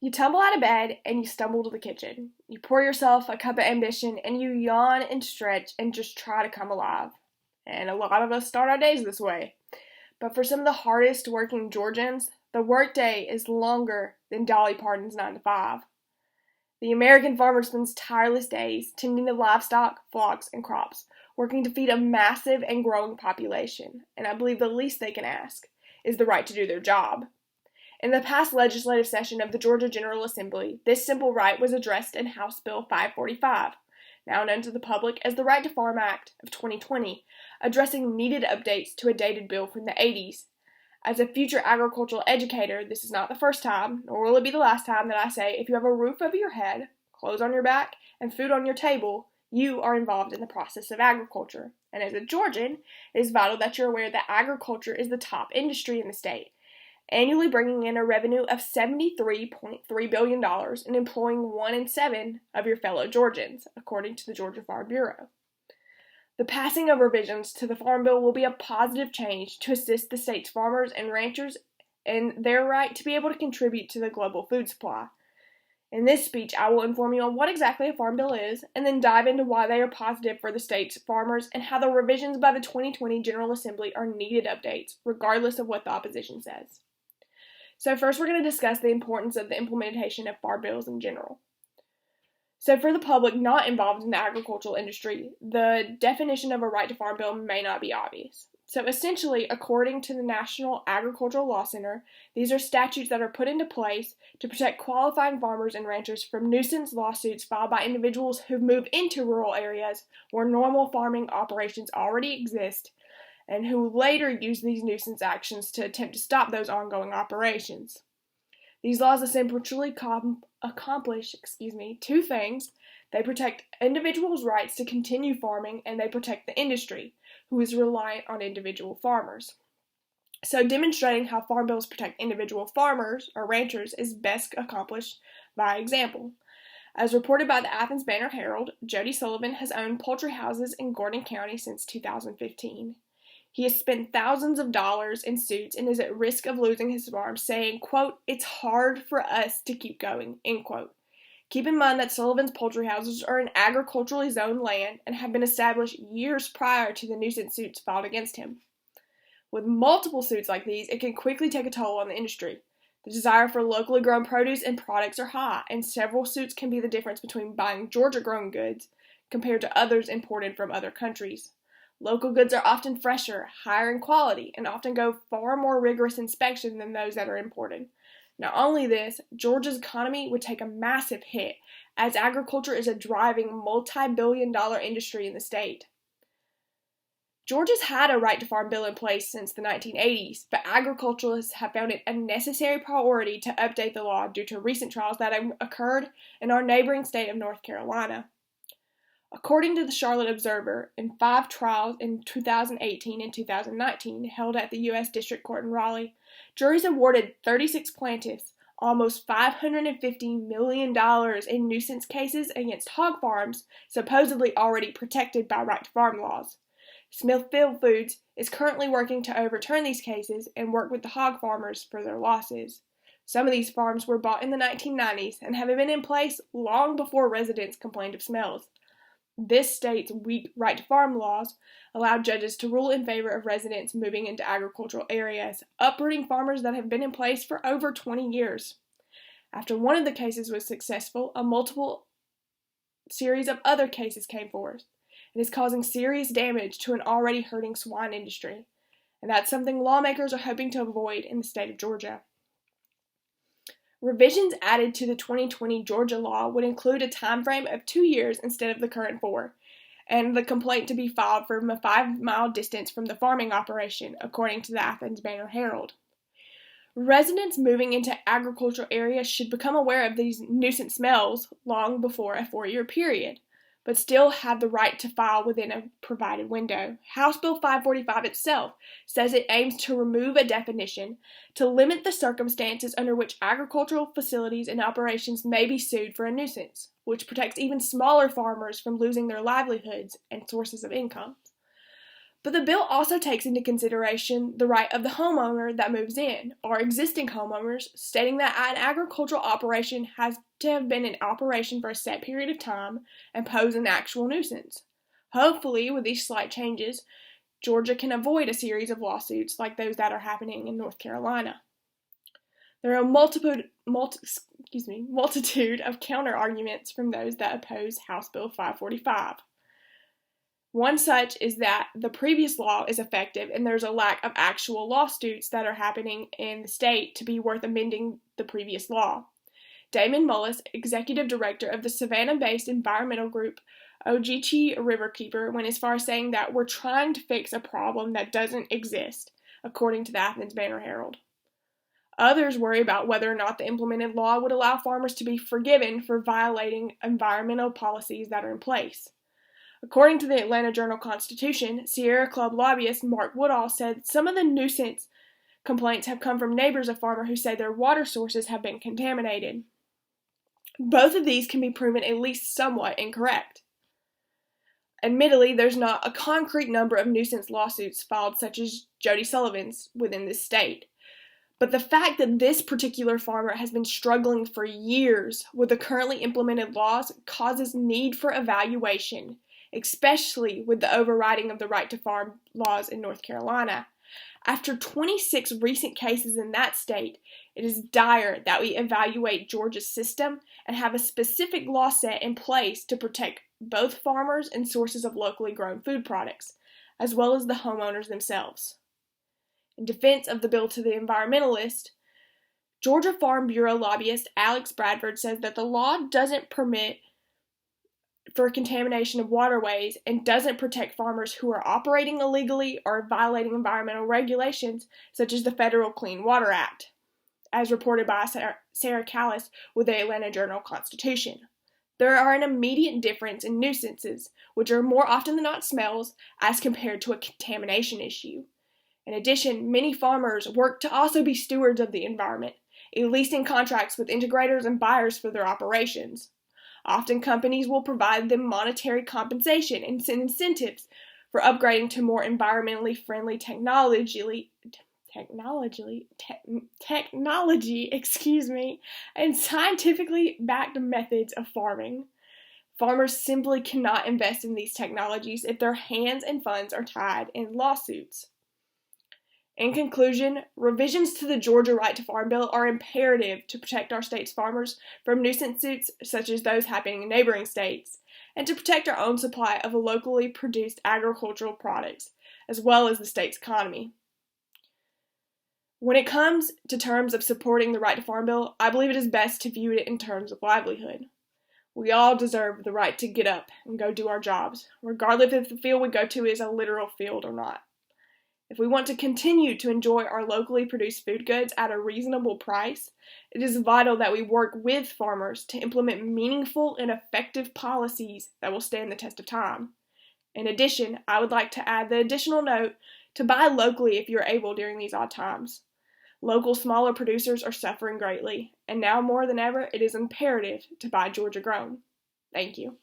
You tumble out of bed and you stumble to the kitchen. You pour yourself a cup of ambition and you yawn and stretch and just try to come alive. And a lot of us start our days this way. But for some of the hardest working Georgians, the workday is longer than Dolly Parton's 9 to 5. The American farmer spends tireless days tending to livestock, flocks, and crops, working to feed a massive and growing population. And I believe the least they can ask is the right to do their job. In the past legislative session of the Georgia General Assembly, this simple right was addressed in House Bill 545, now known to the public as the Right to Farm Act of 2020, addressing needed updates to a dated bill from the 80s. As a future agricultural educator, this is not the first time, nor will it be the last time that I say if you have a roof over your head, clothes on your back, and food on your table, you are involved in the process of agriculture. And as a Georgian, it is vital that you're aware that agriculture is the top industry in the state, annually bringing in a revenue of $73.3 billion and employing 1 in 7 of your fellow Georgians, according to the Georgia Farm Bureau. The passing of revisions to the Farm Bill will be a positive change to assist the state's farmers and ranchers in their right to be able to contribute to the global food supply. In this speech, I will inform you on what exactly a Farm Bill is, and then dive into why they are positive for the state's farmers and how the revisions by the 2020 General Assembly are needed updates, regardless of what the opposition says. So first, we're going to discuss the importance of the implementation of farm bills in general. So for the public not involved in the agricultural industry, the definition of a right to farm bill may not be obvious. So essentially, according to the National Agricultural Law Center, these are statutes that are put into place to protect qualifying farmers and ranchers from nuisance lawsuits filed by individuals who move into rural areas where normal farming operations already exist, and who later use these nuisance actions to attempt to stop those ongoing operations. These laws essentially accomplish two things. They protect individuals' rights to continue farming, and they protect the industry, who is reliant on individual farmers. So demonstrating how farm bills protect individual farmers or ranchers is best accomplished by example. As reported by the Athens Banner-Herald, Jody Sullivan has owned poultry houses in Gordon County since 2015. He has spent thousands of dollars in suits and is at risk of losing his farm, saying, quote, "It's hard for us to keep going," end quote. Keep in mind that Sullivan's poultry houses are in agriculturally zoned land and have been established years prior to the nuisance suits filed against him. With multiple suits like these, it can quickly take a toll on the industry. The desire for locally grown produce and products are high, and several suits can be the difference between buying Georgia-grown goods compared to others imported from other countries. Local goods are often fresher, higher in quality, and often go far more rigorous inspection than those that are imported. Not only this, Georgia's economy would take a massive hit, as agriculture is a driving multi-billion-dollar industry in the state. Georgia's had a right to farm bill in place since the 1980s, but agriculturalists have found it a necessary priority to update the law due to recent trials that have occurred in our neighboring state of North Carolina. According to the Charlotte Observer, in 5 trials in 2018 and 2019 held at the U.S. District Court in Raleigh, juries awarded 36 plaintiffs almost $550 million in nuisance cases against hog farms supposedly already protected by right to farm laws. Smithfield Foods is currently working to overturn these cases and work with the hog farmers for their losses. Some of these farms were bought in the 1990s and have been in place long before residents complained of smells. This state's weak right to farm laws allowed judges to rule in favor of residents moving into agricultural areas, uprooting farmers that have been in place for over 20 years. After one of the cases was successful, a multiple series of other cases came forth. It is causing serious damage to an already hurting swine industry, and that's something lawmakers are hoping to avoid in the state of Georgia. Revisions added to the 2020 Georgia law would include a time frame of 2 years instead of the current 4, and the complaint to be filed from a 5-mile distance from the farming operation, according to the Athens Banner-Herald. Residents moving into agricultural areas should become aware of these nuisance smells long before a 4-year period, but still have the right to file within a provided window. House Bill 545 itself says it aims to remove a definition to limit the circumstances under which agricultural facilities and operations may be sued for a nuisance, which protects even smaller farmers from losing their livelihoods and sources of income. But the bill also takes into consideration the right of the homeowner that moves in, or existing homeowners, stating that an agricultural operation has to have been in operation for a set period of time and pose an actual nuisance. Hopefully, with these slight changes, Georgia can avoid a series of lawsuits like those that are happening in North Carolina. There are a multitude of counter-arguments from those that oppose House Bill 545. One such is that the previous law is effective and there's a lack of actual lawsuits that are happening in the state to be worth amending the previous law. Damon Mullis, executive director of the Savannah-based environmental group Ogeechee Riverkeeper, went as far as saying that we're trying to fix a problem that doesn't exist, according to the Athens Banner-Herald. Others worry about whether or not the implemented law would allow farmers to be forgiven for violating environmental policies that are in place. According to the Atlanta Journal-Constitution, Sierra Club lobbyist Mark Woodall said some of the nuisance complaints have come from neighbors of farmers who say their water sources have been contaminated. Both of these can be proven at least somewhat incorrect. Admittedly, there's not a concrete number of nuisance lawsuits filed such as Jody Sullivan's within this state. But the fact that this particular farmer has been struggling for years with the currently implemented laws causes need for evaluation, especially with the overriding of the right to farm laws in North Carolina. After 26 recent cases in that state, it is dire that we evaluate Georgia's system and have a specific law set in place to protect both farmers and sources of locally grown food products, as well as the homeowners themselves. In defense of the bill to the environmentalist, Georgia Farm Bureau lobbyist Alex Bradford says that the law doesn't permit for contamination of waterways and doesn't protect farmers who are operating illegally or violating environmental regulations such as the Federal Clean Water Act, as reported by Sarah Callis with the Atlanta Journal-Constitution. There are an immediate difference in nuisances, which are more often than not smells, as compared to a contamination issue. In addition, many farmers work to also be stewards of the environment, at least in contracts with integrators and buyers for their operations. Often companies will provide them monetary compensation and incentives for upgrading to more environmentally friendly technology, and scientifically backed methods of farming. Farmers simply cannot invest in these technologies if their hands and funds are tied in lawsuits. In conclusion, revisions to the Georgia Right to Farm Bill are imperative to protect our state's farmers from nuisance suits such as those happening in neighboring states, and to protect our own supply of locally produced agricultural products, as well as the state's economy. When it comes to terms of supporting the Right to Farm Bill, I believe it is best to view it in terms of livelihood. We all deserve the right to get up and go do our jobs, regardless if the field we go to is a literal field or not. If we want to continue to enjoy our locally produced food goods at a reasonable price, it is vital that we work with farmers to implement meaningful and effective policies that will stand the test of time. In addition, I would like to add the additional note to buy locally if you're able during these odd times. Local smaller producers are suffering greatly, and now more than ever, it is imperative to buy Georgia grown. Thank you.